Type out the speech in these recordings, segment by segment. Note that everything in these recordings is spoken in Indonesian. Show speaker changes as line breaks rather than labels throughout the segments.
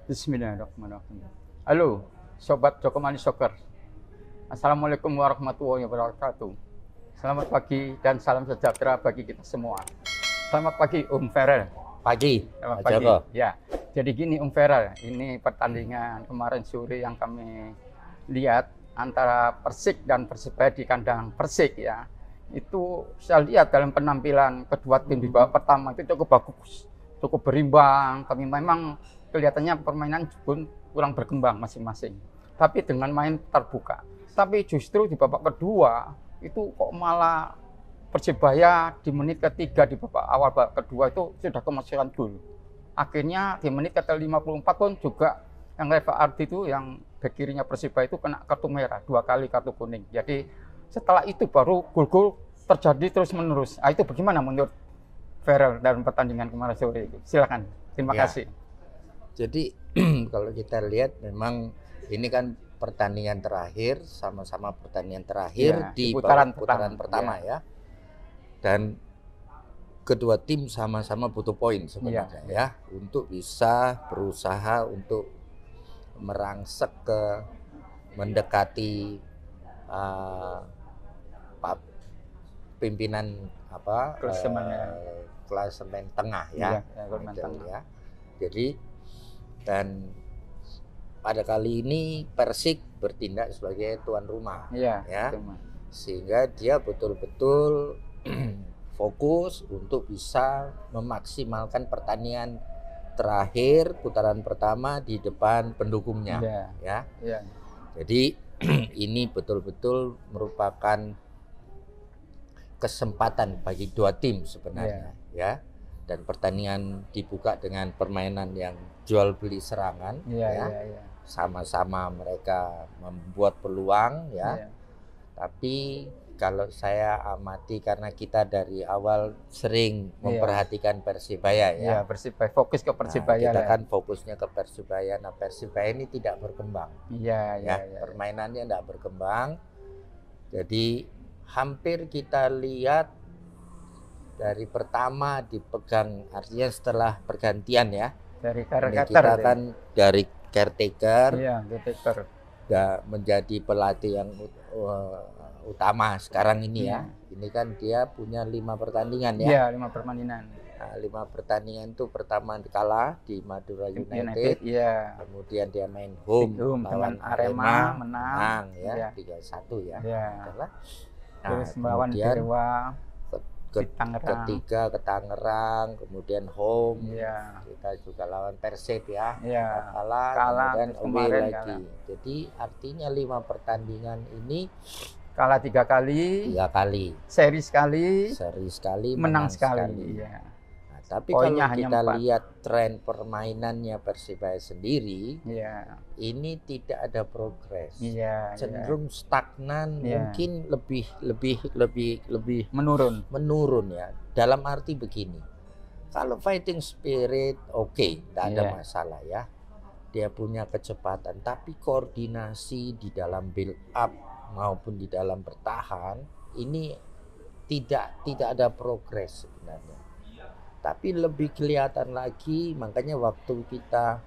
Bismillahirrahmanirrahim. Halo, Sobat Jokomani Soccer. Assalamualaikum warahmatullahi wabarakatuh. Selamat pagi dan salam sejahtera bagi kita semua. Selamat pagi, Om Ferel.
Pagi,
Selamat
Pak
pagi.
Joko.
Ya, jadi gini, Om Ferel. Ini pertandingan kemarin sore yang kami lihat antara Persik dan Persebaya di kandang Persik ya. Itu saya lihat dalam penampilan kedua tim di babak pertama itu cukup bagus, cukup berimbang. Kami memang kelihatannya permainan pun kurang berkembang masing-masing. Tapi dengan main terbuka. Tapi justru di babak kedua itu kok malah Persebaya di menit ketiga di babak awal babak kedua itu sudah kemasukan gol. Akhirnya di menit ke-54 pun juga yang Reva Ardi itu yang bek kirinya Persebaya itu kena kartu merah, 2 kali kartu kuning. Jadi setelah itu baru gol-gol terjadi terus-menerus. Itu bagaimana menurut Ferel dalam pertandingan kemarin sore itu? Silakan. Terima kasih.
Jadi kalau kita lihat memang ini kan pertandingan terakhir, sama-sama pertandingan terakhir di putaran pertama ya. Dan kedua tim sama-sama butuh poin sebenarnya ya untuk bisa berusaha untuk merangsek ke mendekati pimpinan klasemen tengah ya. Ya. Jadi dan pada kali ini Persik bertindak sebagai tuan rumah ya. Sehingga dia betul-betul fokus untuk bisa memaksimalkan pertandingan terakhir putaran pertama di depan pendukungnya ya. Jadi ini betul-betul merupakan kesempatan bagi dua tim sebenarnya ya. Dan pertandingan dibuka dengan permainan yang jual beli serangan sama-sama mereka membuat peluang ya. Tapi kalau saya amati karena kita dari awal sering memperhatikan Persibaya ya.
Persibaya, fokus ke Persibaya.
Kita kan fokusnya ke Persibaya. Nah, Persibaya ini tidak berkembang. Permainannya tidak berkembang. Jadi hampir kita lihat dari pertama dipegang, artinya setelah pergantian ya.
Dari
kita kan dari caretaker. Menjadi pelatih yang utama sekarang ini ya. Ini kan dia punya 5 pertandingan ya.
5 pertandingan.
Nah, 5 pertandingan itu pertama kalah di Madura United. Kemudian dia main home lawan Arema menang ya 3-1 ya.
Terus melawan Dewa
ketiga ke Tangerang, kemudian home. Kita juga lawan Persib ya. Kalah kemudian away lagi. Jadi artinya 5 pertandingan ini
kalah 3 kali, seri sekali, menang sekali.
Nah, tapi kalau kita lihat tren permainannya Persibaya sendiri, ini tidak ada progres, cenderung stagnan, mungkin lebih menurun ya. Dalam arti begini, kalau fighting spirit tidak ada masalah ya, dia punya kecepatan, tapi koordinasi di dalam build up maupun di dalam bertahan ini tidak ada progres sebenarnya. Tapi lebih kelihatan lagi, makanya waktu kita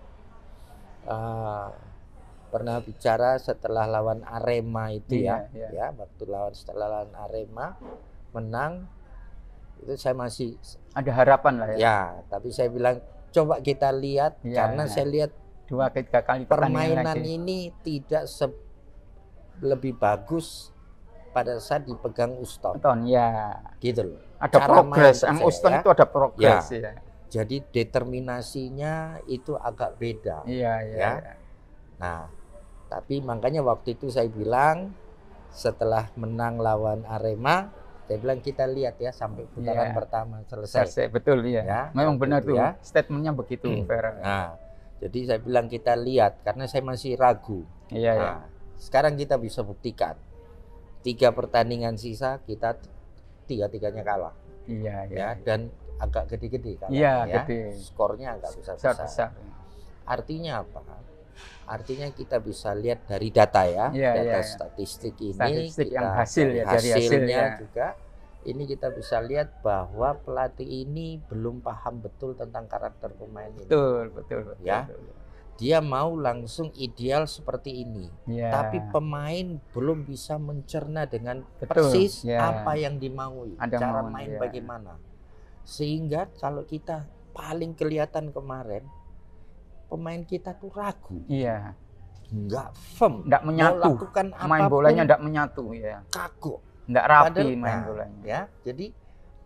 pernah bicara setelah lawan Arema itu setelah lawan Arema menang itu saya masih
ada harapan lah
ya. Tapi saya bilang coba kita lihat karena saya lihat
2-3 kali
permainan ini tidak lebih bagus pada saat dipegang Uston. Gitu loh.
Ada progres, yang Uston itu ada progres ya.
Jadi determinasinya itu agak beda. Nah, tapi makanya waktu itu saya bilang setelah menang lawan Arema, saya bilang kita lihat ya sampai putaran pertama selesai.
Betul ya. Memang benar tuh statementnya begitu.
Nah, jadi saya bilang kita lihat karena saya masih ragu. Sekarang kita bisa buktikan 3 pertandingan sisa kita 3-3-nya kalah. Dan agak gede-gede kalah. Skornya agak besar. Artinya apa? Artinya kita bisa lihat dari data ya, data statistik ini, dari hasilnya juga. Ini kita bisa lihat bahwa pelatih ini belum paham betul tentang karakter pemain ini.
Betul.
dia mau langsung ideal seperti ini. Tapi pemain belum bisa mencerna dengan persis apa yang dimaui, cara main bagaimana. Sehingga kalau kita paling kelihatan kemarin, pemain kita tuh ragu. Nggak firm,
nggak menyatu. Main bolanya nggak menyatu,
kagok,
nggak rapi main bolanya.
Ya, jadi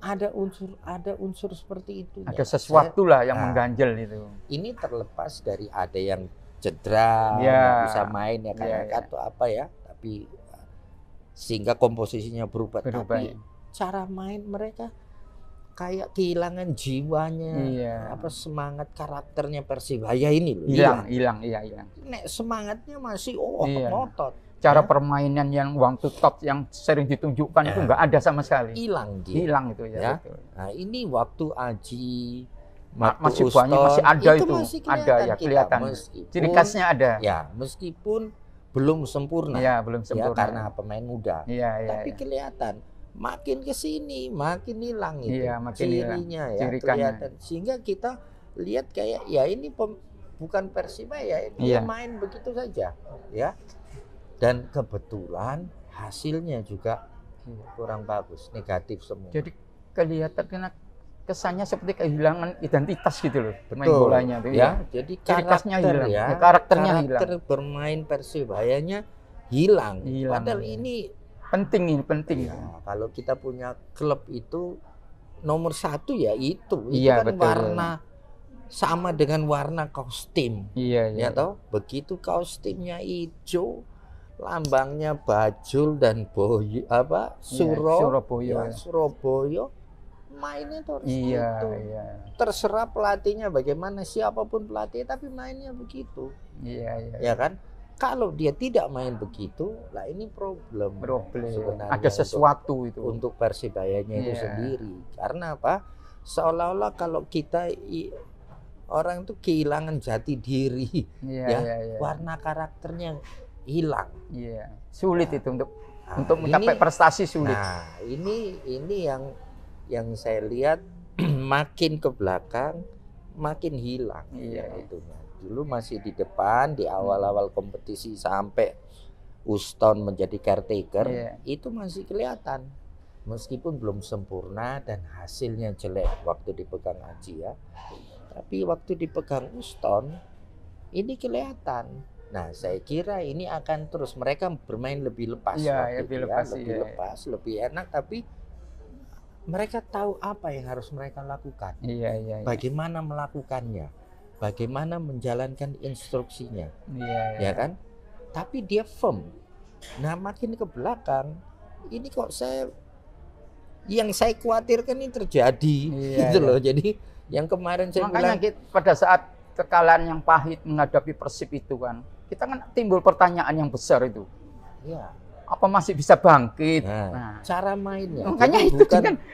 ada unsur seperti itu.
Ada sesuatu lah yang mengganjel itu.
Ini terlepas dari ada yang cedera, nggak bisa main ya karena atau apa ya, tapi sehingga komposisinya berubah. Tapi cara main mereka kayak kehilangan jiwanya, apa semangat karakternya Persibaya ini loh.
Hilang.
Nek semangatnya masih ngotot.
Cara permainan yang one to top yang sering ditunjukkan itu nggak ada sama sekali.
Hilang
itu ya.
Betul. Nah, ini waktu Aji
masih banyak, masih ada itu ada ya kelihatan. Ciri khasnya ada.
Ya, meskipun belum sempurna.
Belum sempurna.
Karena pemain muda. Tapi kelihatan makin ke sini makin hilang itu.
Makin
cirinya
hilang.
Kelihatan. Sehingga kita lihat kayak ini bukan Persibaya, dia main begitu saja, ya. Dan kebetulan hasilnya juga kurang bagus, negatif semua.
Jadi kelihatan kesannya seperti kehilangan identitas gitu loh bermain bolanya tuh ya.
Jadi
karakternya hilang.
Karakter bermain Persibayanya hilang. Padahal ini
penting.
Kalau kita punya klub itu nomor 1 ya itu kan
betul,
warna sama dengan warna kaos tim.
Ya
toh, begitu kaos timnya hijau, lambangnya Bajul dan Surabaya, mainnya terus itu. Terserah pelatihnya bagaimana, siapapun pelatih, tapi mainnya begitu. Ya kan? Kalau dia tidak main begitu, lah ini problem sebenarnya.
Ada sesuatu itu
untuk Persibayanya itu sendiri. Karena apa? Seolah-olah kalau kita orang itu kehilangan jati diri, warna karakternya hilang.
Sulit itu untuk mencapai prestasi sulit.
Nah, ini yang saya lihat makin ke belakang makin hilang itunya. Dulu masih di depan di awal-awal kompetisi sampai Uston menjadi caretaker, itu masih kelihatan. Meskipun belum sempurna dan hasilnya jelek waktu dipegang Aji ya. Tapi waktu dipegang Uston ini kelihatan. Nah, saya kira ini akan terus mereka bermain lebih lepas, lebih lepas, lebih enak, tapi mereka tahu apa yang harus mereka lakukan. Bagaimana melakukannya, bagaimana menjalankan instruksinya, ya kan? Tapi dia firm. Nah, makin ke belakang, ini kok yang saya khawatirkan ini terjadi, gitu loh. Jadi yang kemarin saya
bilang, pada saat kekalahan yang pahit menghadapi Persib itu kan, kita kan timbul pertanyaan yang besar itu. Apa masih bisa bangkit?
Nah, cara mainnya.
Makanya itu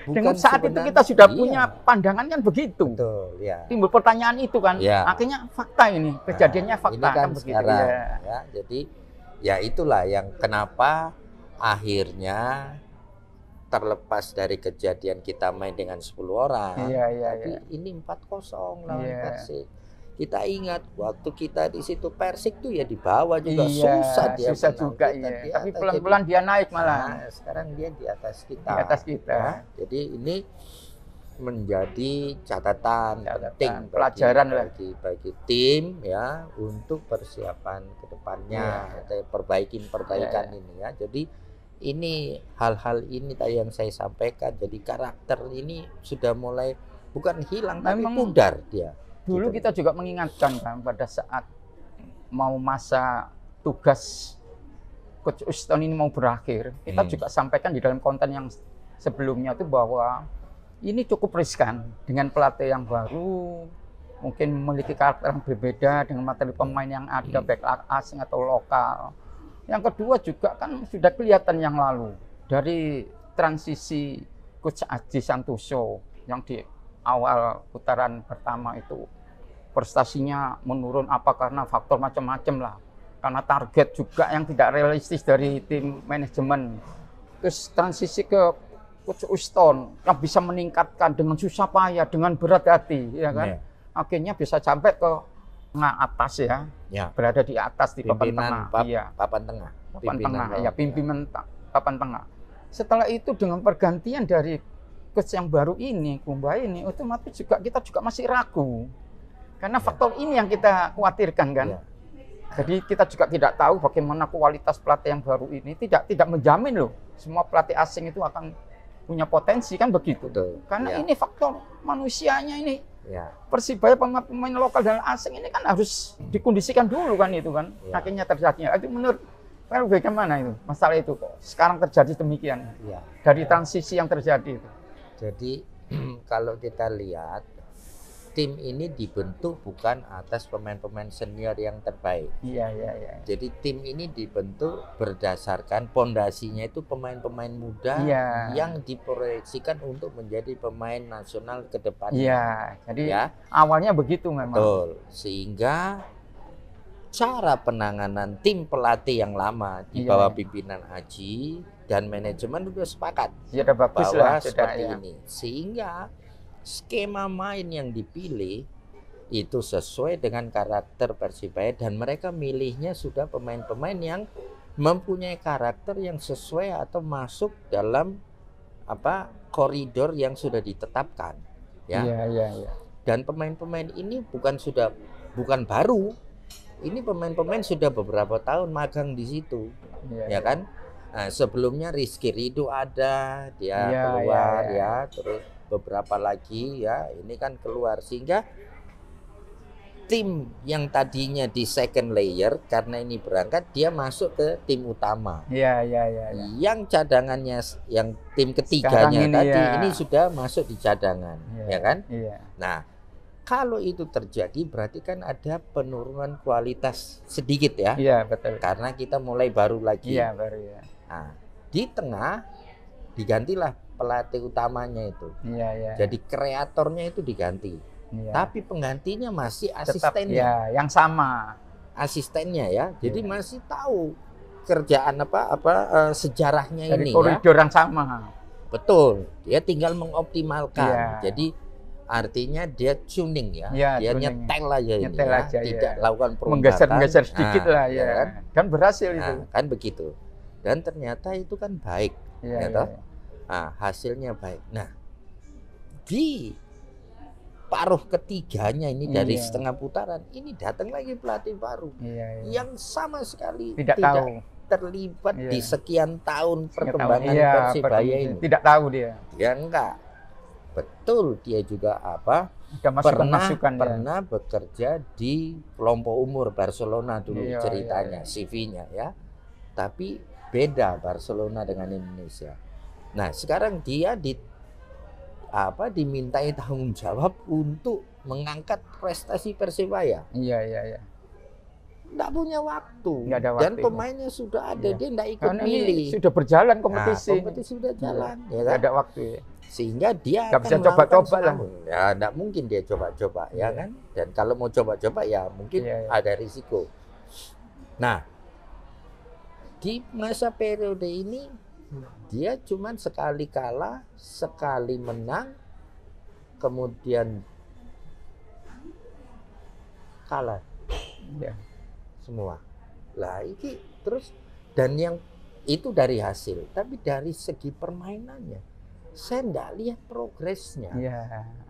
bukan saat itu kita sudah punya pandangan kan begitu.
Betul,
timbul pertanyaan itu kan. Akhirnya fakta ini, kejadiannya fakta
ini kan sekarang, Jadi ya itulah yang kenapa akhirnya terlepas dari kejadian kita main dengan 10 orang. Tapi ini 4-0 lawan Persik. Kita ingat waktu kita di situ Persik tuh ya di bawah juga susah
juga tapi pelan-pelan dia naik malah.
Sekarang dia di atas kita. Jadi ini menjadi catatan penting
pelajaran
bagi tim ya untuk persiapan kedepannya, perbaikan ini ya. Jadi ini hal-hal ini tadi yang saya sampaikan. Jadi karakter ini sudah mulai bukan hilang tapi pudar dia.
Dulu kita juga mengingatkan kan pada saat mau masa tugas Coach Uston ini mau berakhir, kita juga sampaikan di dalam konten yang sebelumnya itu bahwa ini cukup riskan dengan pelatih yang baru, mungkin memiliki karakter yang berbeda dengan materi pemain yang ada baik asing atau lokal. Yang kedua juga kan sudah kelihatan yang lalu dari transisi Coach Aji Santoso yang di awal putaran pertama itu prestasinya menurun, apa karena faktor macam-macam lah, karena target juga yang tidak realistis dari tim manajemen. Terus transisi ke Coach Uston yang bisa meningkatkan dengan susah payah, dengan berat hati, ya kan? Akhirnya bisa sampai ke tengah atas ya, berada di atas di papan tengah.
Papan tengah.
Papan tengah, ya, pimpinan papan tengah. Setelah itu dengan pergantian dari coach yang baru ini, Kumba ini, otomatis kita juga masih ragu. Karena faktor ini yang kita khawatirkan kan. Ya. Jadi kita juga tidak tahu bagaimana kualitas pelatih yang baru ini, tidak menjamin loh semua pelatih asing itu akan punya potensi kan begitu. Betul. Karena ini faktor manusianya ini. Ya. Persibaya pemain lokal dan asing ini kan harus dikondisikan dulu kan itu kan. Ya. Akhirnya terjadinya. Itu menurut bagaimana itu masalah itu kok sekarang terjadi demikian ya. Dari transisi yang terjadi itu.
Jadi kalau kita lihat tim ini dibentuk bukan atas pemain-pemain senior yang terbaik.
Iya.
Jadi tim ini dibentuk berdasarkan pondasinya itu pemain-pemain muda yang diproyeksikan untuk menjadi pemain nasional ke depannya.
Iya. Jadi awalnya begitu memang.
Betul. Sehingga cara penanganan tim pelatih yang lama di bawah pimpinan Aji dan manajemen sudah sepakat
bagus
bahwa seperti ini. Sehingga skema main yang dipilih itu sesuai dengan karakter Persibaya dan mereka milihnya sudah pemain-pemain yang mempunyai karakter yang sesuai atau masuk dalam koridor yang sudah ditetapkan ya. Dan pemain-pemain ini bukan baru. Ini pemain-pemain sudah beberapa tahun magang di situ. Ya kan? Nah, sebelumnya Rizky Ridho ada, dia keluar terus beberapa lagi ini kan keluar sehingga tim yang tadinya di second layer karena ini berangkat dia masuk ke tim utama. Yang cadangannya yang tim ketiganya ini sudah masuk di cadangan, ya kan? Nah, kalau itu terjadi berarti kan ada penurunan kualitas sedikit ya.
Iya, betul.
Karena kita mulai baru lagi.
Iya, baru ya.
Nah, di tengah digantilah pelatih utamanya itu. Jadi kreatornya itu diganti. Tapi penggantinya masih asistennya.
Tetap, yang sama.
Asistennya ya. Jadi masih tahu kerjaan sejarahnya
dari
ini
koridor yang sama.
Betul. Dia tinggal mengoptimalkan. Jadi artinya dia tuning dia nyetel aja ini tidak lakukan perubahan,
menggeser sedikit lah kan berhasil itu
kan begitu dan ternyata itu kan baik Nah, hasilnya baik. Nah, di paruh ketiganya ini dari setengah putaran ini datang lagi pelatih baru yang sama sekali tidak tahu terlibat di sekian tahun perkembangan Persibaya ini.
Tidak tahu dia
enggak. Betul, dia juga pernah bekerja di kelompok umur Barcelona dulu ceritanya, CV-nya ya. Tapi beda Barcelona dengan Indonesia. Nah, sekarang dia dimintai tanggung jawab untuk mengangkat prestasi Persibaya. Nggak punya waktu. Dan pemainnya sudah ada, dia nggak ikut milih.
Sudah berjalan kompetisi.
Kompetisi sudah jalan,
nggak ada waktu.
Sehingga dia
nggak bisa coba-coba lah.
Ya, nggak mungkin dia coba-coba, ya kan? Dan kalau mau coba-coba ya mungkin ada risiko. Nah, di masa periode ini dia cuman sekali kalah, sekali menang, kemudian kalah. Semua. Lah ini terus dan yang itu dari hasil, tapi dari segi permainannya saya enggak lihat progresnya.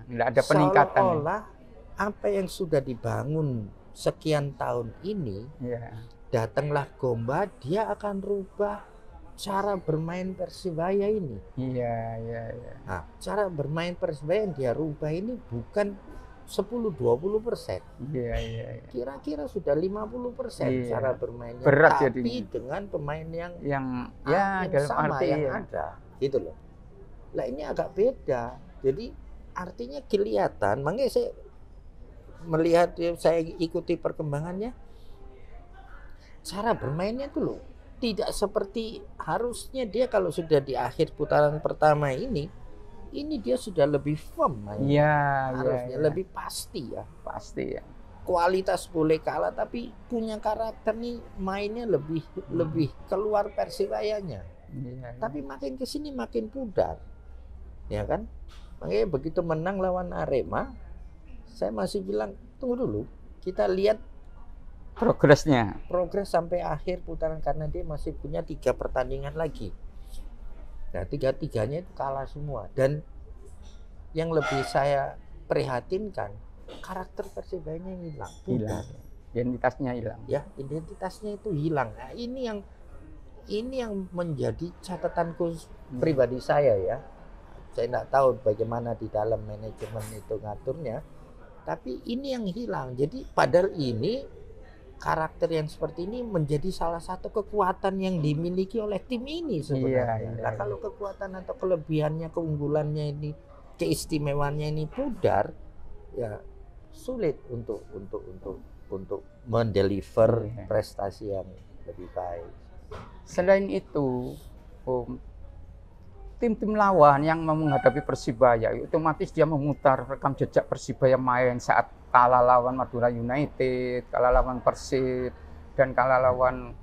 Enggak ada peningkatan.
Seolah-olah apa yang sudah dibangun sekian tahun ini, datanglah Gomba, dia akan rubah cara bermain Persibaya ini. Nah, cara bermain Persibaya yang dia rubah ini bukan 10-20%. Kira-kira sudah 50% cara bermainnya.
Berat
tapi
jadinya.
Dengan pemain yang
dalam
sama
arti
yang ada, gitu loh. Lah ini agak beda. Jadi artinya kelihatan, makanya saya melihat, saya ikuti perkembangannya. Cara bermainnya tuh loh tidak seperti harusnya dia kalau sudah di akhir putaran pertama ini dia sudah lebih firm mainnya. Harusnya lebih pasti ya. Kualitas boleh kalah tapi punya karakter nih, mainnya lebih keluar Persibayanya. Tapi makin kesini makin pudar. Ya kan? Makanya begitu menang lawan Arema, saya masih bilang tunggu dulu. kita lihat
progresnya.
Progres sampai akhir putaran karena dia masih punya 3 pertandingan lagi. Nah, 3-3-nya itu kalah semua. Dan yang lebih saya prihatinkan, karakter Persibanya hilang.
Identitasnya hilang.
Ya, identitasnya itu hilang. Nah, ini yang menjadi catatanku pribadi saya ya. Saya tidak tahu bagaimana di dalam manajemen itu ngaturnya. Tapi ini yang hilang. Jadi padahal ini karakter yang seperti ini menjadi salah satu kekuatan yang dimiliki oleh tim ini sebenarnya. Nah, kalau kekuatan atau kelebihannya, keunggulannya ini, keistimewaannya ini pudar, ya sulit untuk mendeliver prestasi yang lebih baik.
Selain itu, tim-tim lawan yang mau menghadapi Persibaya, otomatis dia memutar rekam jejak Persibaya main saat kalah lawan Madura United, kalah lawan Persib, dan kalah lawan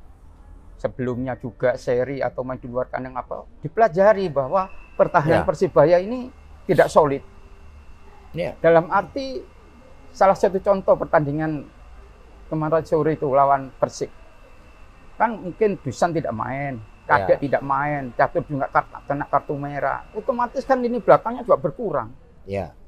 sebelumnya juga seri atau main di luar kandang apa, dipelajari bahwa pertahanan Persibaya ini tidak solid. Dalam arti, salah satu contoh pertandingan kemarin sore itu lawan Persik, kan mungkin Dusan tidak main, Kadek tidak main, Catur juga kena kartu merah, otomatis kan ini belakangnya juga berkurang.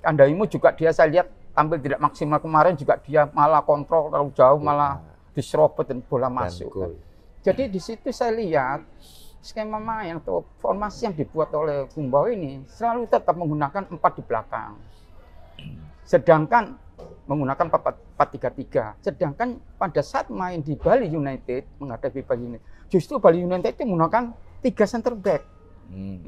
Kandaimu juga dia saya lihat tampil tidak maksimal kemarin, juga dia malah kontrol terlalu jauh, malah diserobot dan bola masuk. Kan. Jadi di situ saya lihat skema main atau formasi yang dibuat oleh Gumbau ini selalu tetap menggunakan 4 di belakang. Sedangkan menggunakan 4-3-3. Sedangkan pada saat main di Bali United menghadapi Bali United, justru Bali United itu menggunakan 3 center back.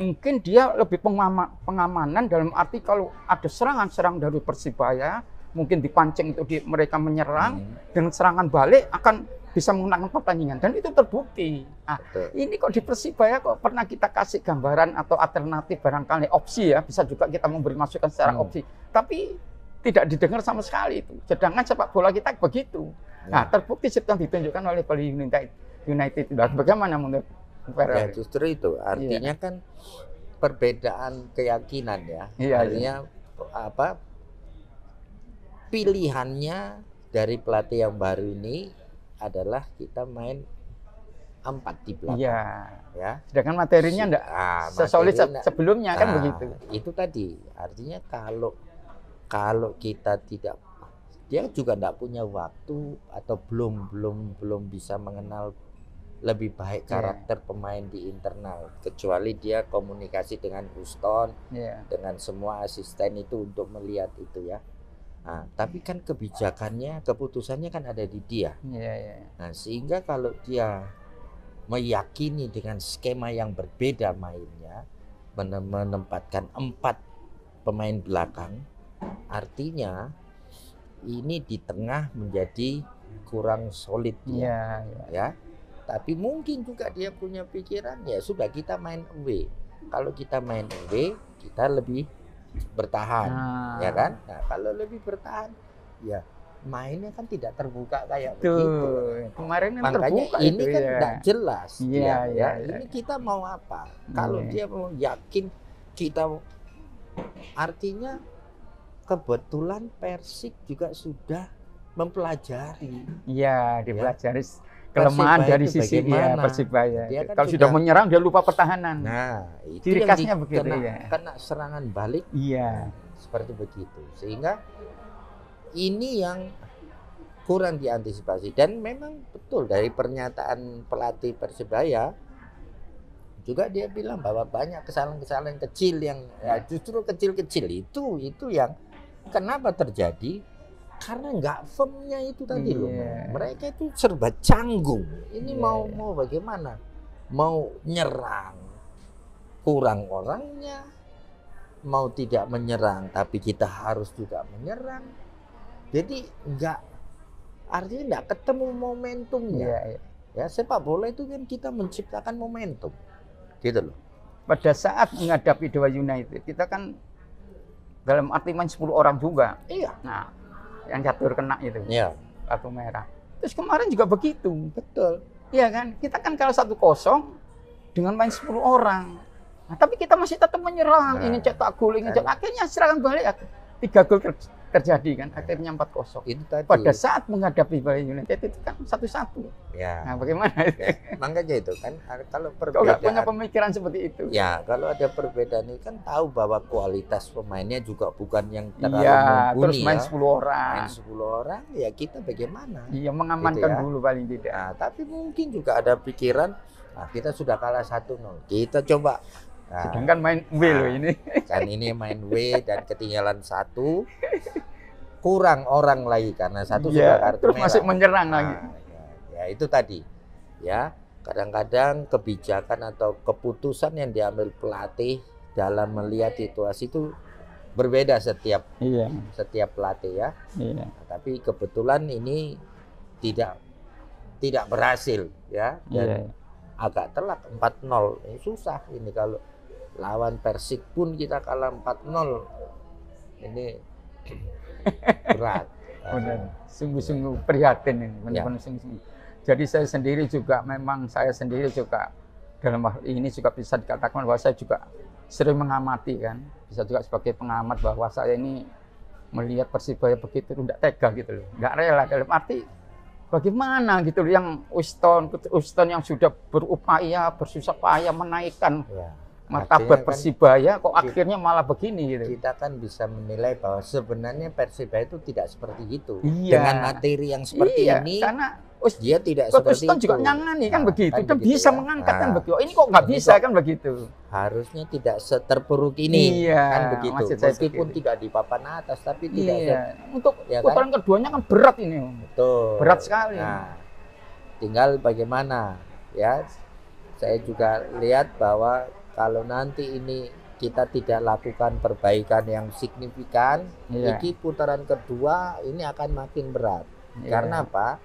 Mungkin dia lebih pengamanan dalam arti kalau ada serangan dari Persibaya, mungkin dipancing untuk mereka menyerang, dengan serangan balik akan bisa memenangkan pertandingan, dan itu terbukti. Nah, ini kok di Persibaya kok pernah kita kasih gambaran atau alternatif barangkali opsi ya, bisa juga kita memberi masukan secara opsi, tapi tidak didengar sama sekali itu. Sedangkan sepak bola kita begitu. Nah, terbukti seperti ditunjukkan oleh Bali United. Bagaimana menurut
Ya, justru itu artinya kan perbedaan keyakinan ya. Artinya apa? Pilihannya dari pelatih yang baru ini adalah kita main 4 di belakang. Ya.
Sedangkan materinya enggak sesolid sebelumnya kan begitu.
Itu tadi artinya kalau kita tidak, dia juga enggak punya waktu atau belum bisa mengenal lebih baik karakter pemain di internal, kecuali dia komunikasi dengan Houston, dengan semua asisten itu untuk melihat itu ya. Nah, tapi kan kebijakannya, keputusannya kan ada di dia. Nah, sehingga kalau dia meyakini dengan skema yang berbeda mainnya, menempatkan 4 pemain belakang, artinya ini di tengah menjadi kurang solid dia. Ya. Tapi mungkin juga dia punya pikiran, ya sudah kita main away. Kalau kita main away, kita lebih bertahan, ya kan? Nah, kalau lebih bertahan, ya mainnya kan tidak terbuka kayak begitu.
Kemarin
makanya
terbuka
ini
itu,
kan tidak jelas.
Ini
kita mau apa? Kalau dia mau yakin kita, artinya kebetulan Persik juga sudah mempelajari.
Dipelajari. Kelemahan dari sisi Persibaya. Kan kalau sudah menyerang dia lupa pertahanan.
Nah, itu
ciri khasnya begitu
kena serangan balik. Seperti begitu. Sehingga ini yang kurang diantisipasi, dan memang betul dari pernyataan pelatih Persibaya juga dia bilang bahwa banyak kesalahan-kesalahan kecil yang justru kecil-kecil itu yang kenapa terjadi. Karena nggak firmnya itu tadi loh. Mereka itu serba canggung. Ini mau bagaimana? Mau nyerang, kurang orangnya. Mau tidak menyerang, tapi kita harus juga menyerang. Jadi artinya nggak ketemu momentumnya. Ya, sepak bola itu kan kita menciptakan momentum, gitu loh.
Pada saat menghadapi Dewa United, kita kan dalam arti main 10 orang juga. Nah, yang Catur kena itu, kartu merah. Terus kemarin juga begitu.
Betul.
Iya kan? Kita kan kalah 1-0 dengan main 10 orang. Nah, tapi kita masih tetap menyerang. Ini cetak gol, ini cetak. Akhirnya serangan balik 3 gol terjadi kan, akhirnya 4-0.
Itu tadi.
Pada saat menghadapi Bali United itu kan 1-1.
Ya.
Nah, bagaimana?
Ya, makanya itu kan kalau
Kok
perbedaan.
nggak punya pemikiran seperti itu?
Ya, kalau ada perbedaan itu kan tahu bahwa kualitas pemainnya juga bukan yang terlalu
iya,
mumpuni.
Terus main
ya.
10 orang.
Main 10 orang, ya kita bagaimana?
Iya, mengamankan
gitu ya.
dulu paling tidak.
Nah, tapi mungkin juga ada pikiran, nah, kita sudah kalah 1-0. Kita coba. Nah,
sedangkan main W loh ini.
Kan ini main W dan ketinggalan 1. Kurang orang lagi karena 1 sudah kartu
terus
merah.
masih menyerang lagi.
Ya, itu tadi. Ya, kadang-kadang kebijakan atau keputusan yang diambil pelatih dalam melihat situasi itu berbeda setiap pelatih ya. Nah, tapi kebetulan ini tidak berhasil ya, dan agak telak 4-0. Ini susah ini kalau lawan Persik pun kita kalah 4-0. Ini berat.
Sungguh-sungguh prihatin ini. Sungguh-sungguh. Jadi saya sendiri juga dalam hal ini juga bisa dikatakan bahwa saya juga sering mengamati kan. Bisa juga sebagai pengamat bahwa saya ini melihat Persibaya begitu tidak tega gitu loh. Enggak rela, dalam arti bagaimana gitu loh, yang Uston yang sudah berupaya bersusah payah menaikkan martabat Persibaya kok akhirnya malah begini gitu.
Kita kan bisa menilai bahwa sebenarnya Persibaya itu tidak seperti itu. Dengan materi yang seperti ini, karena dia tidak seperti itu.
juga nyangani kan begitu, kan dan bisa mengangkat kan begitu. Ini kok nggak bisa kan begitu.
Harusnya tidak seterpuruk ini kan begitu. Meskipun tidak di papan atas, tapi tidak.
Untuk putaran keduanya kan berat ini.
Betul.
Berat sekali.
Nah, tinggal bagaimana ya. Saya juga lihat bahwa kalau nanti ini kita tidak lakukan perbaikan yang signifikan, ini putaran kedua ini akan makin berat. Karena apa?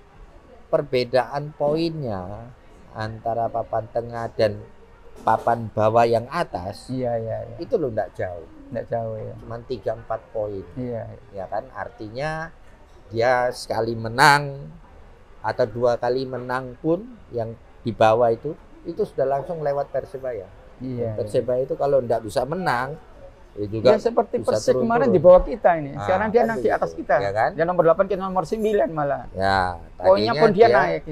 Perbedaan poinnya antara papan tengah dan papan bawah yang atas, itu loh enggak jauh. Cuma 3-4 poin. Ya kan? Artinya dia sekali menang atau 2 kali menang pun yang di bawah itu sudah langsung lewat Persebaya. Persebaya itu kalau enggak bisa menang juga
seperti Persik kemarin di bawah kita ini. Sekarang dia naik di atas kita.
Ya kan?
Dia nomor 8 kita nomor 9 malah.
Ya,
poinnya pun dia naik.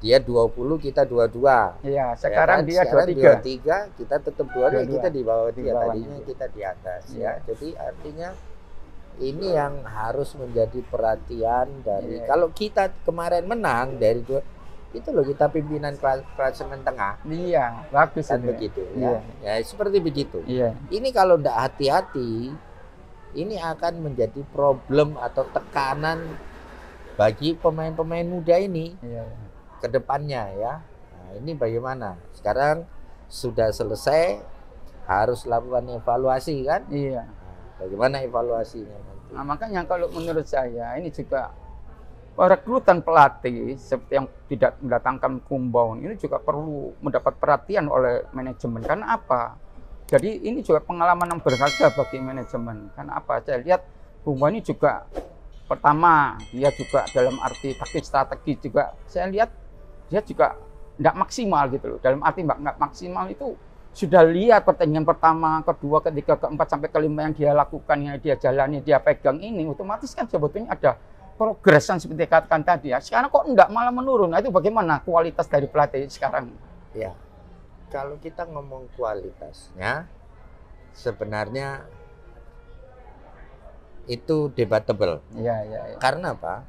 Dia 20, kita 22.
Iya, sekarang dia
23, kita tetap 22, kita di bawah dia. Tadinya kita di atas ya. Jadi artinya ini yang harus menjadi perhatian dari kalau kita kemarin menang dari itu loh, kita pimpinan klasemen tengah.
Bagus
kan begitu ya. Ya seperti begitu. Ini kalau tidak hati-hati, ini akan menjadi problem atau tekanan bagi pemain-pemain muda ini ke depannya ya. Nah, ini bagaimana? Sekarang sudah selesai, harus lakukan evaluasi kan? Nah, bagaimana evaluasinya nanti?
Nah, makanya kalau menurut saya ini juga rekrutan pelatih seperti yang tidak mendatangkan Kumbaun ini juga perlu mendapat perhatian oleh manajemen. Karena apa? Jadi ini juga pengalaman yang berharga bagi manajemen. Karena apa? Saya lihat Kumbaun ini juga pertama dia juga dalam arti taktik strategi juga saya lihat dia juga tidak maksimal gitu loh. Dalam arti nggak maksimal itu sudah lihat pertandingan pertama, kedua, ketiga, keempat sampai kelima yang dia lakukan, yang dia jalani, dia pegang ini otomatis kan sebetulnya ada progresan seperti katakan tadi ya. Sekarang kok enggak malah menurun. Nah, itu bagaimana kualitas dari pelatih sekarang?
Ya. Kalau kita ngomong kualitasnya sebenarnya itu debatable. Karena apa?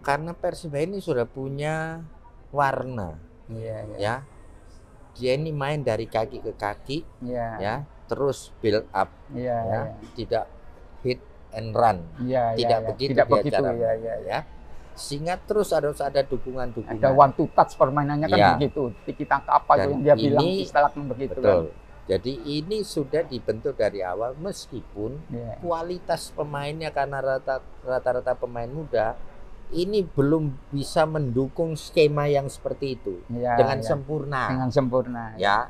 Karena Persibaya ini sudah punya warna. Ya. Dia ini main dari kaki ke kaki. Ya. Terus build up. Tidak hit and run, tidak begitu caranya, ya. Sehingga terus harus ada dukungan-dukungan.
Ada one to touch permainannya kan begitu. Kita apa yang dia bilang istilahnya begitu.
Betul. Kan. Jadi ini sudah dibentuk dari awal meskipun kualitas pemainnya karena rata-rata pemain muda ini belum bisa mendukung skema yang seperti itu dengan sempurna. Dengan sempurna. Ya.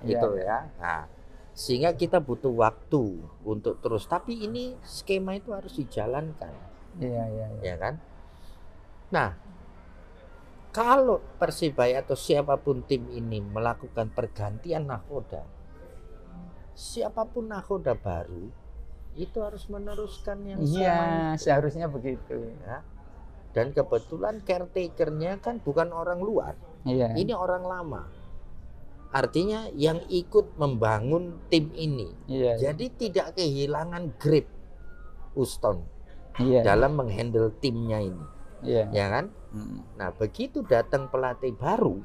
Nah, sehingga kita butuh waktu untuk terus, tapi ini skema itu harus dijalankan. Ya kan? Nah, kalau Persibaya atau siapapun tim ini melakukan pergantian nahkoda, siapapun nahkoda baru itu harus meneruskan yang
sama. Iya, seharusnya begitu.
Ya. Dan kebetulan caretakernya kan bukan orang luar. Iya. Ini orang lama. Artinya yang ikut membangun tim ini. Iya, jadi tidak kehilangan grip Uston dalam menghandle timnya ini. Iya. Ya kan? Nah, begitu datang pelatih baru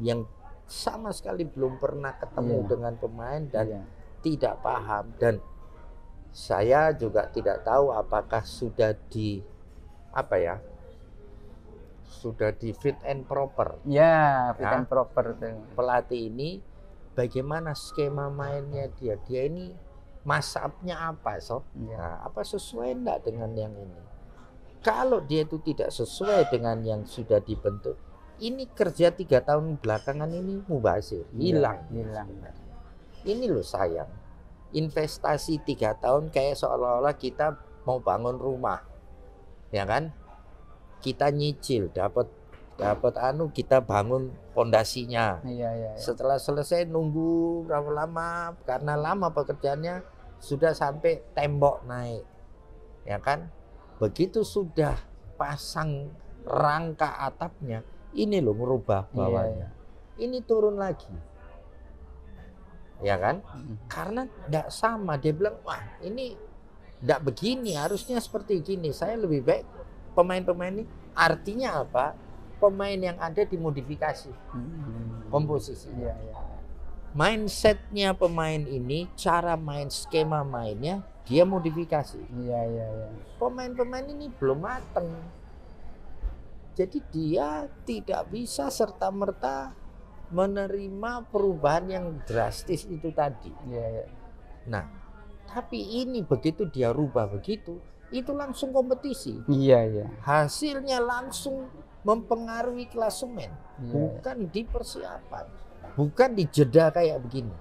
yang sama sekali belum pernah ketemu dengan pemain dan tidak paham, dan saya juga tidak tahu apakah sudah sudah di fit and proper.
Ya, fit and proper tuh.
Pelatih ini bagaimana skema mainnya dia ini masapnya apa, Nah, apa sesuai enggak dengan yang ini? Kalau dia itu tidak sesuai dengan yang sudah dibentuk, ini kerja 3 tahun belakangan ini mubazir, hilang. Ini loh sayang. Investasi 3 tahun kayak seolah-olah kita mau bangun rumah, ya kan? Kita nyicil, dapat kita bangun pondasinya. Iya. Setelah selesai nunggu berapa lama, karena lama pekerjaannya sudah sampai tembok naik, ya kan? Begitu sudah pasang rangka atapnya, ini loh merubah bawahnya. Ini turun lagi. Ya kan? Karena tidak sama. Dia bilang, wah ini tidak begini, harusnya seperti gini. Saya lebih baik pemain-pemain ini. Artinya apa? Pemain yang ada dimodifikasi komposisi. Mindsetnya pemain ini, cara main, skema mainnya, dia modifikasi. Pemain-pemain ini belum mateng. Jadi dia tidak bisa serta-merta menerima perubahan yang drastis itu tadi. Nah, tapi ini begitu dia rubah begitu, itu langsung kompetisi. Hasilnya langsung mempengaruhi klasemen, bukan di persiapan, bukan di jeda kayak begini.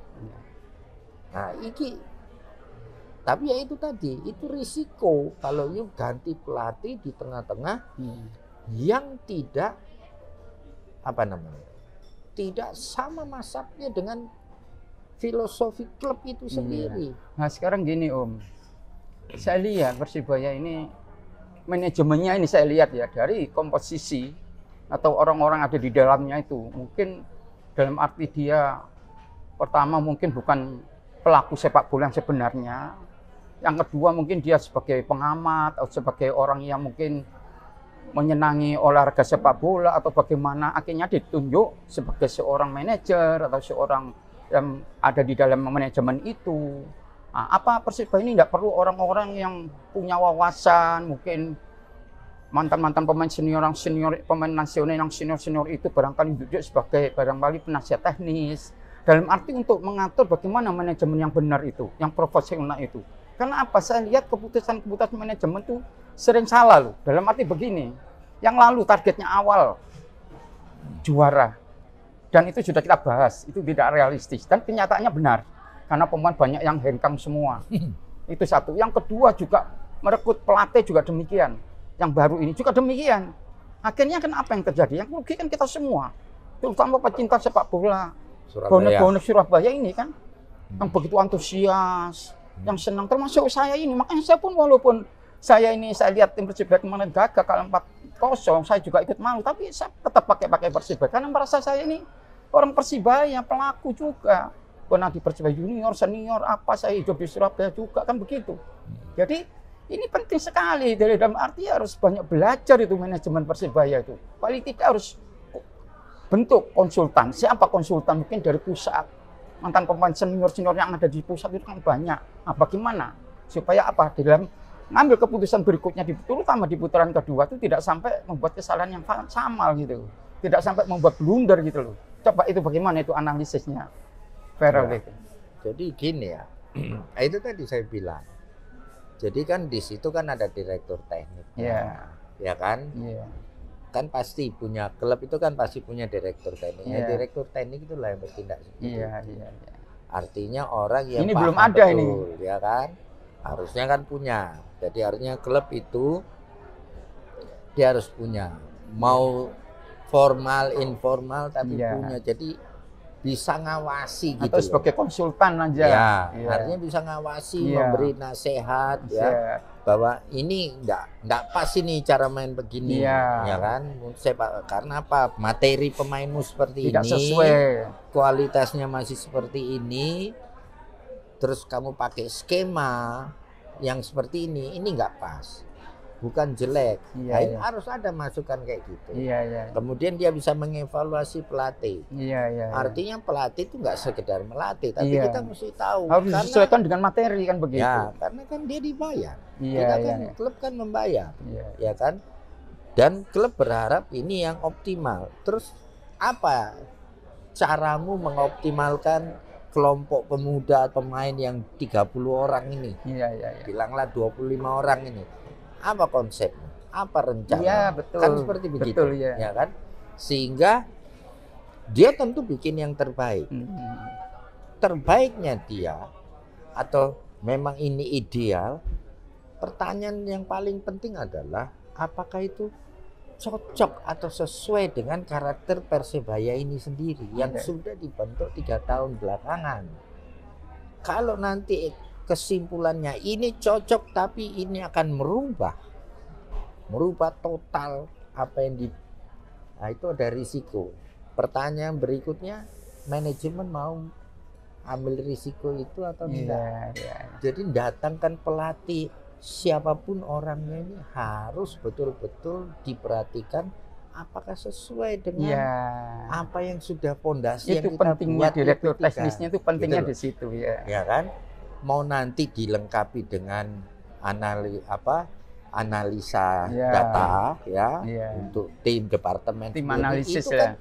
Nah, ini tapi ya itu tadi, itu risiko kalau you ganti pelatih di tengah-tengah yang tidak tidak sama masapnya dengan filosofi klub itu sendiri.
Nah sekarang gini Om, saya lihat Persibaya ini manajemennya ini saya lihat ya dari komposisi atau orang-orang ada di dalamnya itu mungkin dalam arti dia pertama mungkin bukan pelaku sepak bola yang sebenarnya, yang kedua mungkin dia sebagai pengamat atau sebagai orang yang mungkin menyenangi olahraga sepak bola atau bagaimana, akhirnya ditunjuk sebagai seorang manajer atau seorang yang ada di dalam manajemen itu. Nah, apa Persibaya ini tidak perlu orang-orang yang punya wawasan, mungkin mantan-mantan pemain senior, pemain nasional yang senior itu barangkali duduk sebagai barangkali penasihat teknis dalam arti untuk mengatur bagaimana manajemen yang benar itu, yang profesional itu. Karena apa? Saya lihat keputusan-keputusan manajemen itu sering salah loh. Dalam arti begini, yang lalu targetnya awal juara, dan itu sudah kita bahas, itu tidak realistis dan kenyataannya benar karena pemain banyak yang hengkang semua. Itu satu. Yang kedua juga merekrut pelatih juga demikian. Yang baru ini juga demikian. Akhirnya kan apa yang terjadi? Yang rugi kan kita semua, terutama pecinta sepak bola. Bonek-bonek Surabaya ini kan yang begitu antusias, yang senang, termasuk saya ini. Makanya saya pun walaupun saya lihat tim Persibaya kemarin gagal kalau 4-0, saya juga ikut malu, tapi saya tetap pakai Persibaya karena merasa saya ini orang Persibaya, pelaku juga. Pernah di Persibaya junior, senior, apa saya hidup di Surabaya juga kan begitu. Jadi ini penting sekali dari dalam arti harus banyak belajar itu manajemen Persibaya itu. Paling tidak harus bentuk konsultan. Siapa konsultan? Mungkin dari pusat. Mantan pemain senior yang ada di pusat itu kan banyak. Nah, bagaimana supaya apa di dalam ngambil keputusan berikutnya terutama di putaran kedua itu tidak sampai membuat kesalahan yang sama gitu. Tidak sampai membuat blunder gitu loh. Coba itu bagaimana itu analisisnya?
Jadi gini ya. Itu tadi saya bilang. Jadi kan di situ kan ada direktur teknik. Ya kan? Kan pasti punya klub itu kan pasti punya direktur teknik. Direktur teknik itulah yang bertindak seperti itu. Artinya orang yang
ini belum ada
betul,
ini.
Ya kan? Harusnya kan punya. Jadi artinya klub itu dia harus punya. Mau formal, informal tapi punya. Jadi bisa ngawasi
atau
gitu
sebagai konsultan aja.
Ya, artinya bisa ngawasi, memberi nasihat ya bahwa ini enggak pas ini cara main begini, ya kan? Karena apa? Materi pemainmu seperti
tidak
ini,
sesuai,
kualitasnya masih seperti ini, terus kamu pakai skema yang seperti ini enggak pas. Bukan jelek, harus ada masukan kayak gitu. Kemudian dia bisa mengevaluasi pelatih. Artinya pelatih itu nggak sekedar melatih, tapi kita mesti tahu.
Harus disesuaikan dengan materi kan begitu.
Ya, karena kan dia dibayar. Kita kan klub kan membayar, ya kan. Dan klub berharap ini yang optimal. Terus apa caramu mengoptimalkan kelompok pemuda pemain yang 30 orang ini? Bilanglah 25 orang ini. Apa konsepnya? Apa rencana?
Betul.
Kan seperti begitu,
betul,
ya kan? Sehingga dia tentu bikin yang terbaik. Terbaiknya dia atau memang ini ideal? Pertanyaan yang paling penting adalah apakah itu cocok atau sesuai dengan karakter Persebaya ini sendiri yang sudah dibentuk 3 tahun belakangan. Kalau nanti kesimpulannya ini cocok tapi ini akan merubah total apa yang itu ada risiko. Pertanyaan berikutnya, manajemen mau ambil risiko itu atau tidak? Jadi datangkan pelatih siapapun orangnya ini harus betul-betul diperhatikan apakah sesuai dengan apa yang sudah fondasi yang kita buat.
Direktur teknisnya itu pentingnya gitu di situ
ya kan? Mau nanti dilengkapi dengan analisa data untuk tim departemen
tim analisis
itu kan,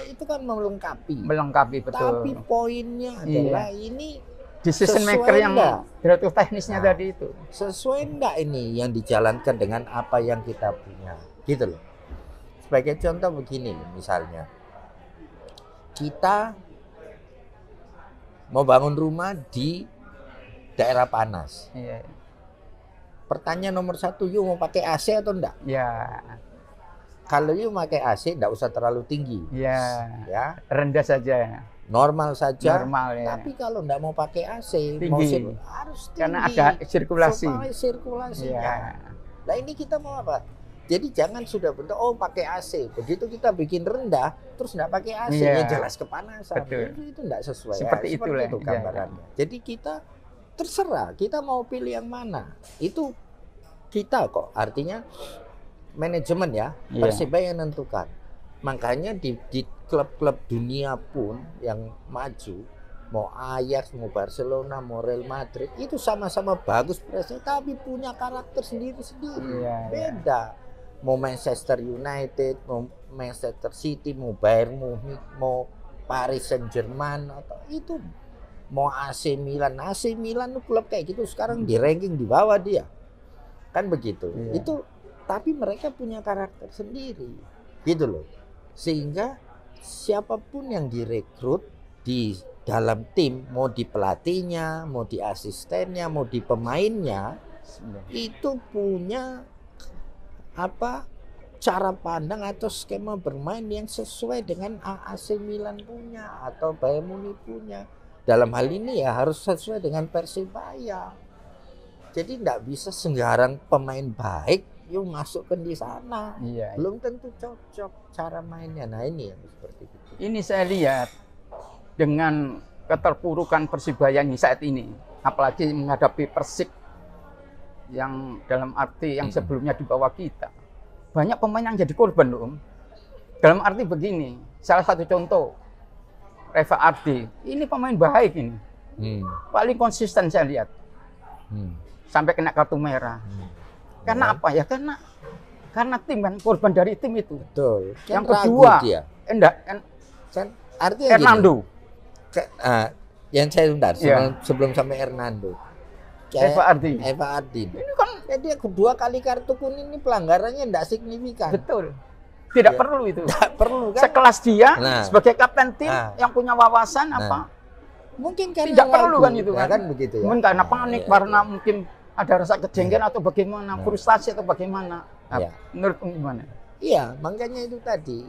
itu kan melengkapi
betul.
Tapi poinnya adalah ini
decision maker yang direktur teknisnya tadi itu
sesuai enggak ini yang dijalankan dengan apa yang kita punya gitu loh. Sebagai contoh begini misalnya kita mau bangun rumah di daerah panas. Pertanyaan nomor 1, yuk mau pakai AC atau enggak? Kalau yuk pakai AC, enggak usah terlalu tinggi.
Rendah saja.
Normal saja.
Tapi
kalau enggak mau pakai AC,
tinggi.
Harus tinggi.
Karena ada sirkulasi.
Supaya sirkulasinya. Nah ini kita mau apa? Jadi jangan sudah bentuk pakai AC. Begitu kita bikin rendah, terus enggak pakai AC, ya jelas kepanasan. Itu enggak sesuai.
Seperti itu
gambarannya. Jadi kita terserah kita mau pilih yang mana, itu kita kok, artinya manajemen Persebaya yang menentukan. Makanya di klub-klub dunia pun yang maju, mau Ajax, mau Barcelona, mau Real Madrid, itu sama-sama bagus presnya, tapi punya karakter sendiri-sendiri. Beda. Mau Manchester United, mau Manchester City, mau Bayern Munich, mau Paris Saint-Germain, atau itu mau AC Milan itu klub kayak gitu sekarang di ranking di bawah dia kan begitu. Itu tapi mereka punya karakter sendiri gitu loh, sehingga siapapun yang direkrut di dalam tim, mau di pelatihnya, mau di asistennya, mau di pemainnya, itu punya cara pandang atau skema bermain yang sesuai dengan AC Milan punya atau Bayern Munich punya. Dalam hal ini harus sesuai dengan Persebaya. Jadi tidak bisa sembarang pemain baik yuk masukkan di sana. Belum tentu cocok cara mainnya. Nah ini yang seperti itu.
Ini saya lihat dengan keterpurukan Persebaya saat ini, apalagi menghadapi Persik yang dalam arti yang sebelumnya di bawah kita, banyak pemain yang jadi korban loh. Dalam arti begini, salah satu contoh Reva Ardi, ini pemain baik ini, paling konsisten saya lihat, sampai kena kartu merah. Karena apa ya? Karena tim kan, korban dari tim itu.
Betul.
Yang kedua,
artinya
Hernando.
Yang saya sebelum sampai Hernando. Eva Ardi. Ini kan dia kedua kali kartu kuning ini pelanggarannya tidak signifikan.
Betul. Tidak perlu itu.
Tidak perlu kan.
Sekelas dia sebagai kapten tim yang punya wawasan
mungkin karena
tidak perlu kan itu
kan begitu ya.
Mungkin karena panik, karena mungkin ada rasa kejengkelan atau bagaimana, frustasi atau bagaimana. Menurut gimana?
Iya, makanya itu tadi.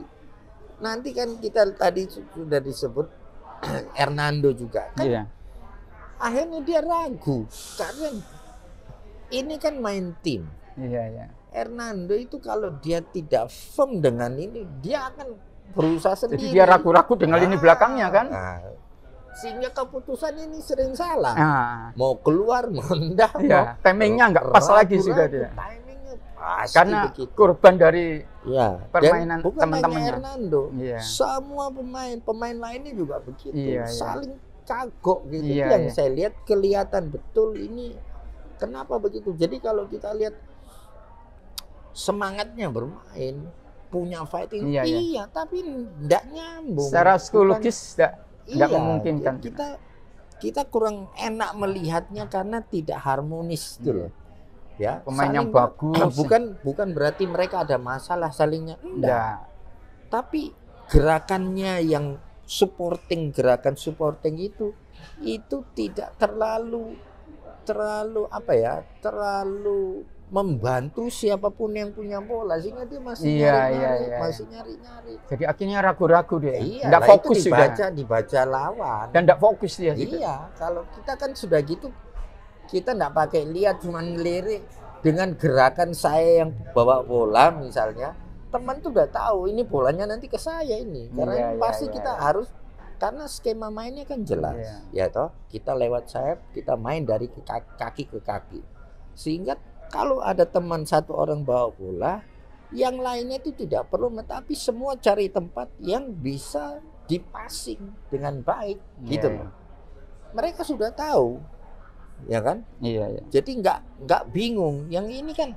Nanti kan kita tadi sudah disebut Hernando juga kan. Akhirnya dia ragu karena ini kan main tim. Hernando itu kalau dia tidak firm dengan ini, dia akan berusaha sendiri.
Jadi dia ragu-ragu dengan lini belakangnya kan.
Sehingga keputusan ini sering salah. Mau keluar, mau enggak.
Timingnya nggak pas lagi sudah dia.
Timingnya pasti
karena
begitu.
Korban dari permainan teman-temannya.
Hernando, semua pemain lainnya juga begitu. Saling kagok gitu. Yang saya lihat kelihatan betul ini kenapa begitu. Jadi kalau kita lihat semangatnya bermain, punya fighting, tapi enggak nyambung.
Secara psikologis enggak memungkinkan.
Kita kurang enak melihatnya karena tidak harmonis itu loh. Ya,
pemain yang bagus.
Bukan berarti mereka ada masalah salingnya. Enggak. Tapi gerakannya yang gerakan supporting itu tidak terlalu membantu siapapun yang punya bola, sehingga dia masih nyari-nyari.
Jadi akhirnya ragu-ragu dia.
Enggak fokus dibaca lawan.
Dan enggak fokus dia.
Kalau kita kan sudah gitu, kita enggak pakai lihat, cuma ngelirik dengan gerakan saya yang bawa bola misalnya, teman tuh udah tahu ini bolanya nanti ke saya ini. Karena pasti kita harus, karena skema mainnya kan jelas. Ya toh, kita lewat sayap, kita main dari kaki ke kaki. Sehingga kalau ada teman satu orang bawa bola, yang lainnya itu tidak perlu, tapi semua cari tempat yang bisa dipassing dengan baik, gitu loh. Mereka sudah tahu, ya kan? Jadi nggak bingung. Yang ini kan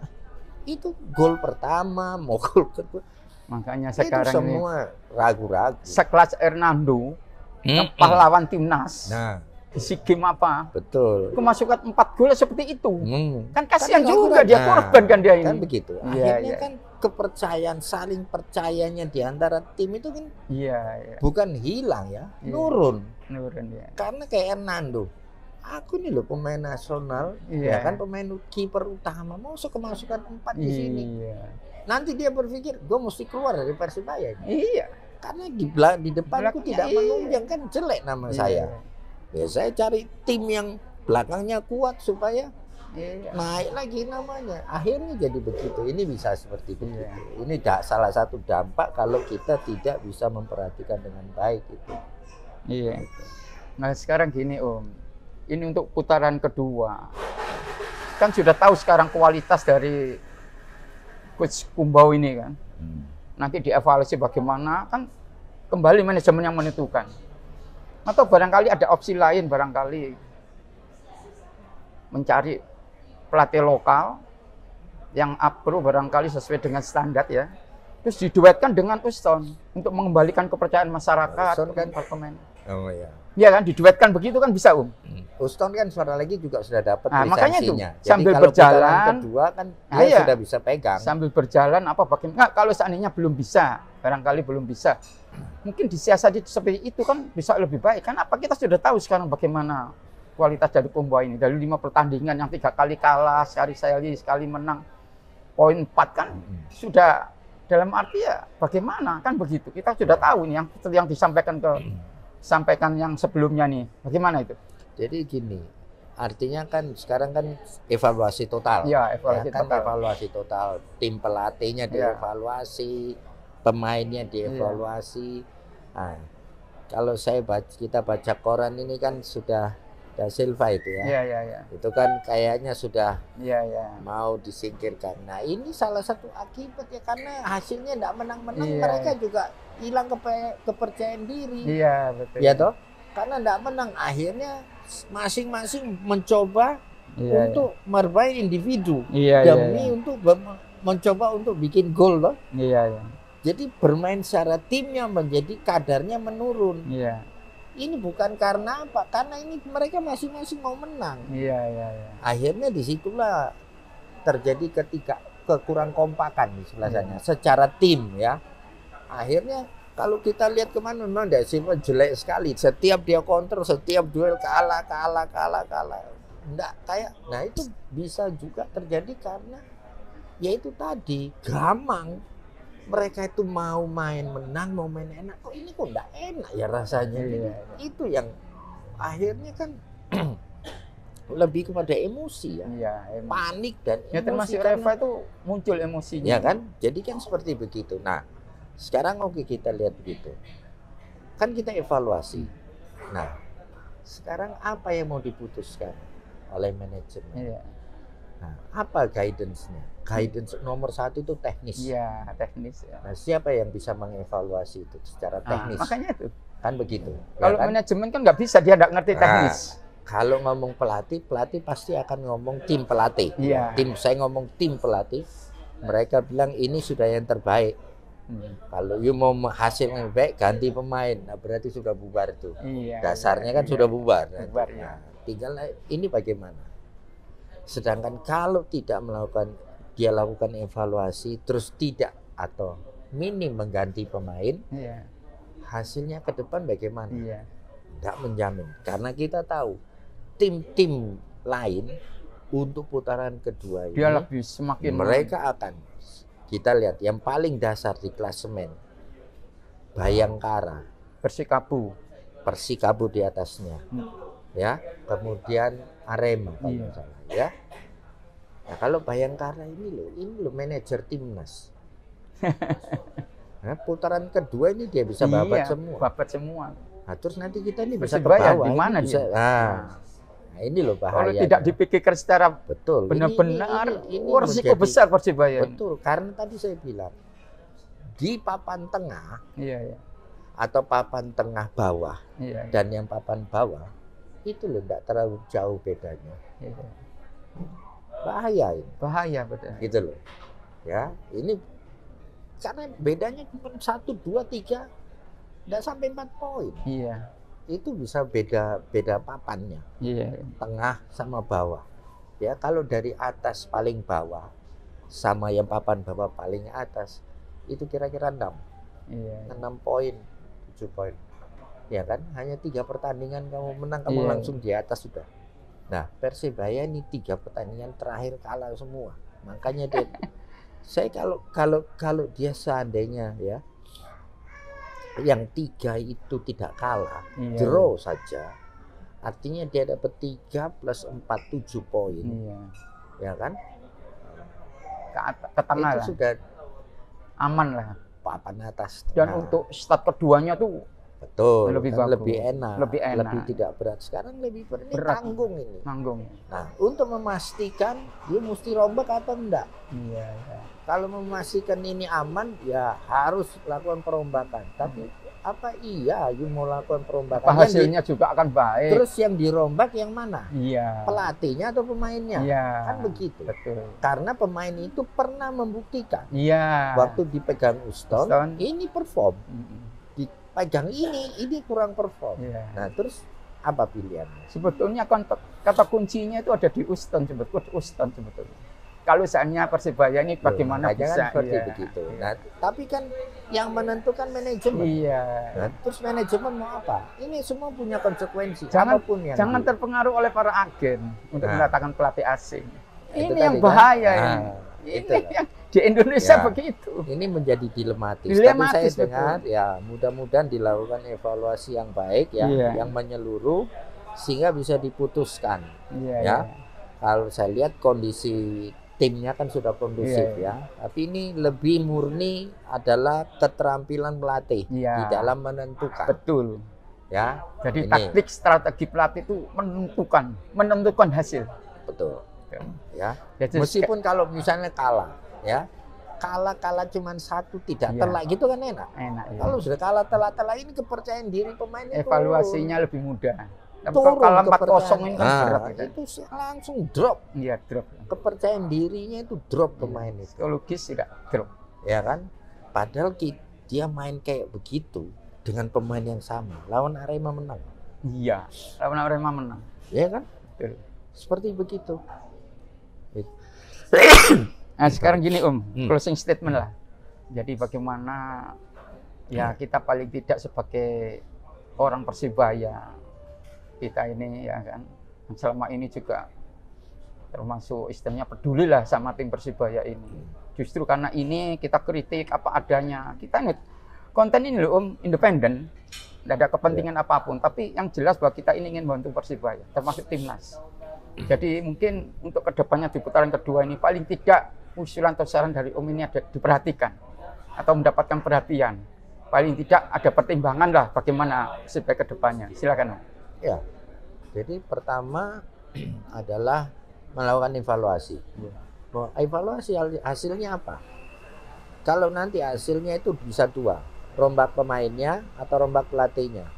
itu gol pertama, mau gol kedua.
Makanya sekarang
itu semua ragu-ragu.
Sekelas Hernando, pahlawan timnas. Isi game apa?
Betul.
Kemasukan 4 gol seperti itu. Kan kasihan juga dia, korban kan dia ini.
Kan begitu. Akhirnya kan kepercayaan, saling percayanya di antara tim itu kan bukan hilang ya, nurun ya. Karena kayak Hernando, aku nih loh pemain nasional, ya kan pemain kiper utama, mau kemasukan 4 di sini. Nanti dia berpikir, gue mesti keluar dari Persibaya. Karena di depanku tidak menunjang, kan jelek nama saya. Ya saya cari tim yang belakangnya kuat supaya naik lagi namanya. Akhirnya jadi begitu. Ini bisa seperti begitu. Ini salah satu dampak kalau kita tidak bisa memperhatikan dengan baik itu.
Nah sekarang gini Om, ini untuk putaran kedua. Kan sudah tahu sekarang kualitas dari Coach Kumbau ini kan. Nanti dievaluasi bagaimana, kan kembali manajemen yang menentukan. Atau barangkali ada opsi lain, barangkali mencari pelatih lokal yang approve barangkali sesuai dengan standar ya. Terus diduetkan dengan Uston untuk mengembalikan kepercayaan masyarakat ke pemain. Iya kan, diduetkan begitu kan bisa
Uston kan sebentar lagi juga sudah dapat lisensinya.
Makanya itu,
jadi
sambil
kalau
berjalan
kedua kan dia sudah bisa pegang.
Sambil berjalan bagaimana kalau seandainya belum bisa, barangkali belum bisa. Mungkin disiasati seperti itu kan bisa lebih baik. Karena kita sudah tahu sekarang bagaimana kualitas dari Kumbau ini. Dari 5 pertandingan yang 3 kali kalah, sekali menang, poin 4 kan sudah dalam arti ya bagaimana kan begitu. Kita sudah tahu nih yang disampaikan yang sebelumnya nih. Bagaimana itu?
Jadi gini, artinya kan sekarang kan evaluasi total. Evaluasi total. Tim pelatihnya dievaluasi, pemainnya dievaluasi. Nah, kalau kita baca koran ini kan sudah Da Silva itu ya. Itu kan kayaknya sudah mau disingkirkan. Nah, ini salah satu akibat ya, karena hasilnya tidak menang-menang, mereka juga hilang kepercayaan diri.
Betul.
Ya toh? Karena tidak menang, akhirnya masing-masing mencoba untuk bermain individu demi untuk mencoba untuk bikin gol loh. Jadi bermain secara timnya menjadi kadarnya menurun. Ini bukan karena apa? Karena ini mereka masing-masing mau menang. Akhirnya disitulah terjadi kekurang kompakan di sebelah sana secara tim ya. Akhirnya kalau kita lihat kemana memang Da Silva jelek sekali. Setiap dia counter, setiap duel kalah. Enggak kayak. Nah itu bisa juga terjadi karena yaitu tadi gamang mereka itu mau main menang, mau main enak, kok ini kok nggak enak ya rasanya. Itu yang akhirnya kan lebih kepada emosi ya, emosi. Panik dan emosi.
Ya termasuk Reva itu muncul emosinya.
Ya kan, jadi kan seperti begitu. Nah, sekarang oke kita lihat begitu, kan kita evaluasi. Nah, sekarang apa yang mau diputuskan oleh manajemen? Nah, apa guidance-nya? Guidance nomor 1 itu teknis.
Iya, teknis. Ya.
Nah, siapa yang bisa mengevaluasi itu secara teknis?
Makanya itu.
Kan begitu.
Kalau
ya kan?
Manajemen kan nggak bisa, dia nggak ngerti teknis.
Kalau ngomong pelatih pasti akan ngomong tim pelatih.
Iya.
Saya ngomong tim pelatih, mereka bilang ini sudah yang terbaik. Kalau you mau hasil yang baik, ganti pemain. Nah, berarti sudah bubar tuh. Iya, dasarnya kan sudah bubar.
Bubar ya.
Tinggal ini bagaimana. Sedangkan kalau tidak dia lakukan evaluasi terus tidak atau minim mengganti pemain, hasilnya ke depan bagaimana? Tidak menjamin. Karena kita tahu tim-tim lain untuk putaran kedua
dia lebih semakin
mereka akan, kita lihat yang paling dasar di klasemen Bayangkara, Persikabu di atasnya, ya, kemudian Arema kalau salah, ya. Nah, kalau Bayangkara ini loh manajer timnas. Nah, putaran kedua ini dia bisa babat semua. Nah, terus nanti kita ini bisa ke bawah.
Di mana
bisa, nah, ini loh bahaya.
Kalau tidak dipikirkan secara benar-benar, risiko besar Persibaya.
Betul, karena tadi saya bilang di papan tengah, atau papan tengah bawah, dan yang papan bawah itu loh tidak terlalu jauh bedanya. Bahaya ini.
Bahaya betul.
Gitu loh. Ya, ini karena bedanya cuma 1, 2, 3, tidak sampai 4 poin.
Iya.
Itu bisa beda papannya. Tengah sama bawah. Ya, kalau dari atas paling bawah sama yang papan bawah paling atas itu kira-kira 6. 6 poin, 7 poin. Ya kan? Hanya 3 pertandingan kamu menang, kamu langsung di atas sudah. Nah, Persibaya ini 3 pertandingan terakhir kalah semua. Makanya dia saya kalau dia seandainya ya yang 3 itu tidak kalah, draw saja, artinya dia dapat 3 plus 4, 7 poin. Ya kan?
Ke tengah
itu
lah.
Sudah
aman lah.
Papan atas.
Dan untuk start keduanya tuh
betul,
lebih
kan
bagus.
lebih enak, lebih tidak berat. Sekarang lebih berat. Tanggung. Nah, untuk memastikan dia mesti rombak atau enggak. Kalau memastikan ini aman, ya harus lakukan perombakan. Tapi apa you mau lakukan perombakan?
Apa hasilnya juga akan baik.
Terus yang dirombak yang mana? Pelatihnya atau pemainnya? Kan begitu.
Betul.
Karena pemain itu pernah membuktikan.
Waktu
dipegang Uston, ini perform. Dipegang ini kurang perform. Nah, terus apa pilihannya?
Sebetulnya kata kuncinya itu ada di Uston sebetulnya. Kalau seandainya Persibaya ini bagaimana bisa
seperti begitu. Nah, tapi kan yang menentukan manajemen. Nah, terus manajemen mau apa? Ini semua punya konsekuensi.
Jangan terpengaruh oleh para agen untuk mendatangkan pelatih asing. Ini yang bahaya ini yang di Indonesia begitu.
Ini menjadi dilematis. Tapi saya dengar ya mudah-mudahan dilakukan evaluasi yang baik yang menyeluruh sehingga bisa diputuskan. Kalau saya lihat kondisi timnya kan sudah kondusif tapi ini lebih murni adalah keterampilan pelatih di dalam menentukan.
Betul.
Ya.
Jadi taktik strategi pelatih itu menentukan hasil.
Betul. Ya. Meskipun kalau misalnya kalah cuma 1 tidak telak gitu kan enak. Kalau sudah kalah telak ini kepercayaan diri pemainnya
evaluasinya lebih mudah.
Turun
kalau 4-0 ini kan berat
itu langsung drop.
Drop.
Kepercayaan dirinya itu drop pemain itu.
Psikologis tidak drop.
Ya kan? Padahal dia main kayak begitu dengan pemain yang sama, lawan Arema menang.
Lawan Arema menang.
Ya kan? Betul. Seperti begitu.
Nah, sekarang gini closing statement lah. Jadi bagaimana kita paling tidak sebagai orang Persibaya, kita ini kan selama ini juga termasuk istilahnya peduli lah sama tim Persibaya ini. Justru karena ini kita kritik apa adanya. Kita konten ini loh Om independen, tidak ada kepentingan apapun. Tapi yang jelas bahwa kita ini ingin membantu Persibaya, termasuk timnas. Jadi mungkin untuk kedepannya di putaran kedua ini paling tidak usulan atau saran dari Om ini ada diperhatikan atau mendapatkan perhatian. Paling tidak ada pertimbangan lah bagaimana Persibaya kedepannya. Silakan Om.
Ya, jadi pertama adalah melakukan evaluasi. Evaluasi hasilnya apa? Kalau nanti hasilnya itu bisa dua, rombak pemainnya atau rombak pelatihnya.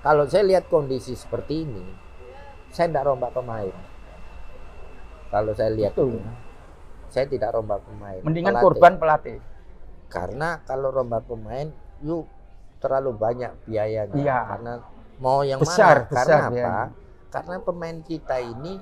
Kalau saya lihat kondisi seperti ini, saya tidak rombak pemain. Kalau saya lihat itu, saya tidak rombak pemain.
Mendingan pelatih. Korban pelatih.
Karena kalau rombak pemain, yuk terlalu banyak biayanya.
Iya.
Karena mau yang
besar,
mana? Karena apa?
Biayanya.
Karena pemain kita ini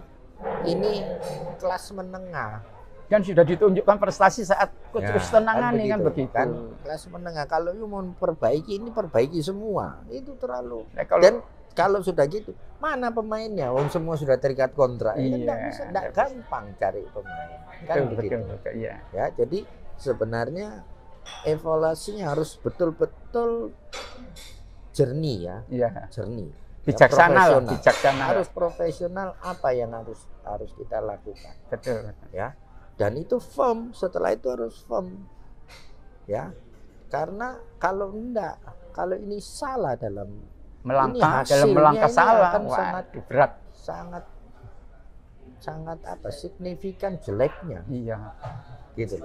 kelas menengah
dan sudah ditunjukkan prestasi saat terus tenangan kan begitu
kan, kelas menengah. Kalau you mau perbaiki, ini perbaiki semua, itu terlalu dan kalau sudah gitu mana pemainnya, semua sudah terikat kontrak. Tidak gampang cari pemain kan begitu.
Iya.
Ya, jadi sebenarnya evaluasinya harus betul-betul jernih ya. Jernih.
Bijaksana,
harus profesional. Apa yang harus kita lakukan?
Betul.
Ya, dan itu firm. Setelah itu harus firm. Ya, karena kalau ini salah dalam
melangkah salah,
akan sangat
berat,
sangat signifikan jeleknya.
Iya.
Gitu.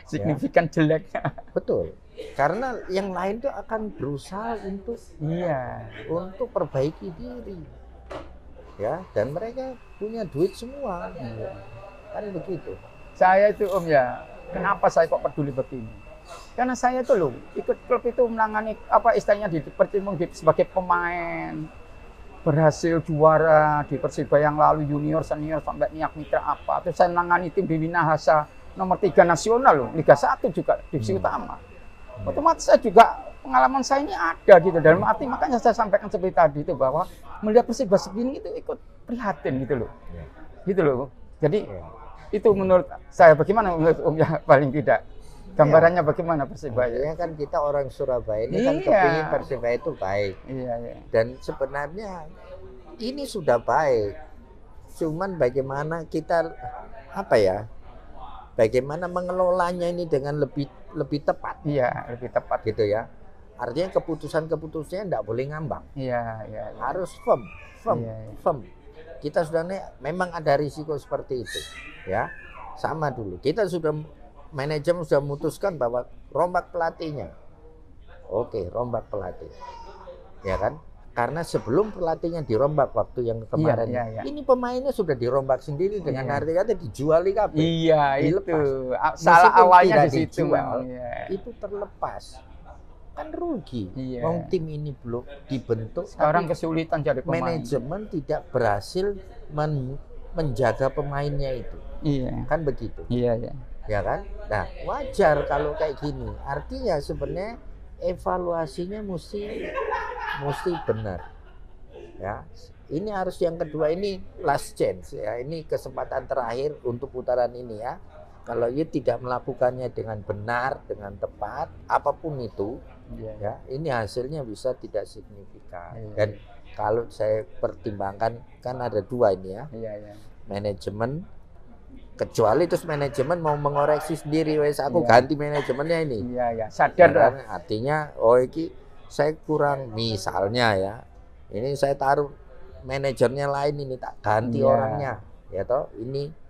Signifikan jeleknya.
Betul. Karena yang lain itu akan berusaha untuk perbaiki diri, ya, dan mereka punya duit semua, kan begitu.
Saya itu Om ya, kenapa saya kok peduli begini? Karena saya itu loh ikut klub itu menangani apa istilahnya dipertimbang sebagai pemain, berhasil juara di Persibaya yang lalu junior, senior sampai Niak Mitra apa. Terus saya menangani tim di Minahasa nomor 3 nasional loh, Liga 1 juga divisi utama. Otomatis saya juga pengalaman saya ini ada gitu dalam arti, makanya saya sampaikan seperti tadi itu bahwa melihat Persibaya segini itu ikut prihatin gitu loh. Gitu loh. Jadi itu menurut saya, bagaimana menurut Om ya, paling tidak gambarannya bagaimana Persibaya?
Ya kan kita orang Surabaya ini kan kepingin Persibaya itu baik. Dan sebenarnya ini sudah baik. Cuman bagaimana kita bagaimana mengelolanya ini dengan lebih tepat.
Iya, lebih tepat
gitu ya. Artinya keputusan-keputusannya tidak boleh ngambang.
Iya.
Harus firm. Kita sudah memang ada risiko seperti itu, ya. Sama dulu. Kita manajemen sudah memutuskan bahwa rombak pelatihnya. Oke, rombak pelatih. Ya kan? Karena sebelum pelatihnya dirombak waktu yang kemarin, ini pemainnya sudah dirombak sendiri dengan arti kata dijual kabeh.
Iya, itu. Salah awalnya di situ.
Itu terlepas. Kan rugi. Wong tim ini belum dibentuk.
Sekarang kesulitan cari pemain.
Manajemen tidak berhasil menjaga pemainnya itu.
Iya.
Kan begitu.
Iya.
Ya kan? Nah, wajar kalau kayak gini. Artinya sebenarnya evaluasinya mesti benar. Ya. Ini harus yang kedua, ini last chance ya. Ini kesempatan terakhir untuk putaran ini ya. Kalau ia tidak melakukannya dengan benar, dengan tepat, apapun itu, ya, ini hasilnya bisa tidak signifikan. Dan kalau saya pertimbangkan, kan ada dua ini ya. Manajemen, kecuali terus manajemen mau mengoreksi sendiri, wes aku ganti manajemennya ini.
Sadar lah.
Artinya, ini saya kurang, misalnya ya, ini saya taruh manajernya lain, ini tak ganti orangnya, ya toh, ini.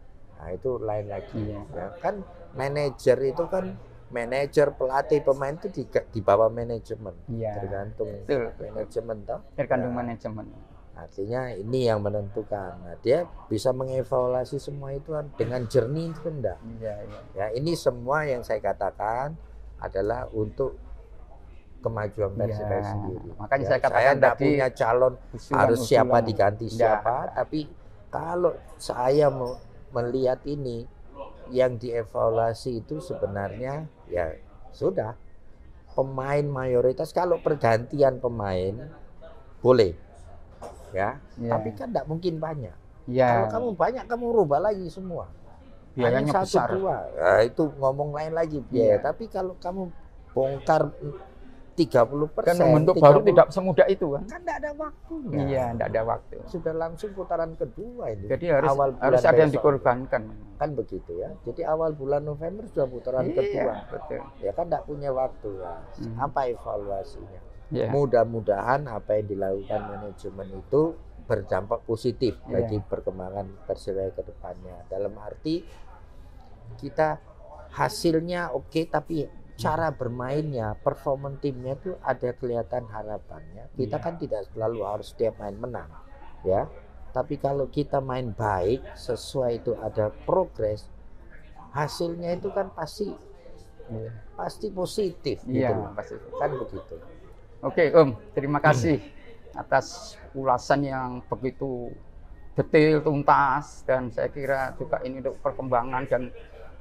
Nah, itu lain lagi. Ya, kan manajer itu kan manajer, pelatih, pemain itu di bawah manajemen. Tergantung manajemen toh.
Tergantung manajemen.
Artinya ini yang menentukan. Nah, dia bisa mengevaluasi semua itu dengan jernih itu enggak. Ya, ini semua yang saya katakan adalah untuk kemajuan Persibaya sendiri.
Makanya saya katakan
tidak punya calon harus siapa diganti siapa, tapi kalau saya mau melihat ini yang dievaluasi itu sebenarnya ya sudah pemain mayoritas. Kalau pergantian pemain boleh ya, tapi kan tidak mungkin banyak. Kalau kamu banyak, kamu rubah lagi semua
biayanya besar.
Nah, itu ngomong lain lagi biaya. Tapi kalau kamu bongkar 30%,
kan membentuk baru tidak semudah itu kan?
Kan tidak ada waktunya.
Iya, tidak ada waktu.
Sudah langsung putaran kedua ini.
Jadi harus ada yang dikorbankan.
Kan begitu ya. Jadi awal bulan November sudah putaran kedua.
Betul.
Ya kan tidak punya waktu ya. Apa evaluasinya?
Yeah.
Mudah-mudahan apa yang dilakukan manajemen itu berdampak positif bagi perkembangan Persebaya ke depannya. Dalam arti kita hasilnya oke, tapi cara bermainnya, performa timnya itu ada kelihatan harapannya. Kita kan tidak selalu harus setiap main menang, ya. Tapi kalau kita main baik, sesuai itu ada progres, hasilnya itu kan pasti positif, gitu.
Pasti.
Kan begitu.
Oke, Om, terima kasih atas ulasan yang begitu detail, tuntas, dan saya kira juga ini untuk perkembangan dan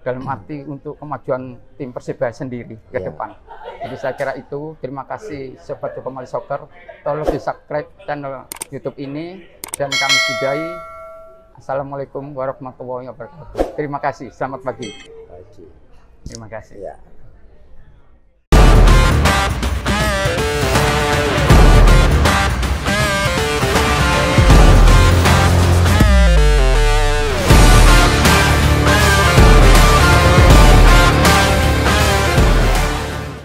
dalam arti untuk kemajuan tim Persebaya sendiri ke depan. Jadi saya kira itu. Terima kasih Sobat Jokomali Soccer. Tolong di-subscribe channel YouTube ini dan kami sudahi. Assalamualaikum warahmatullahi wabarakatuh. Terima kasih. Selamat pagi. Terima kasih.
Ya.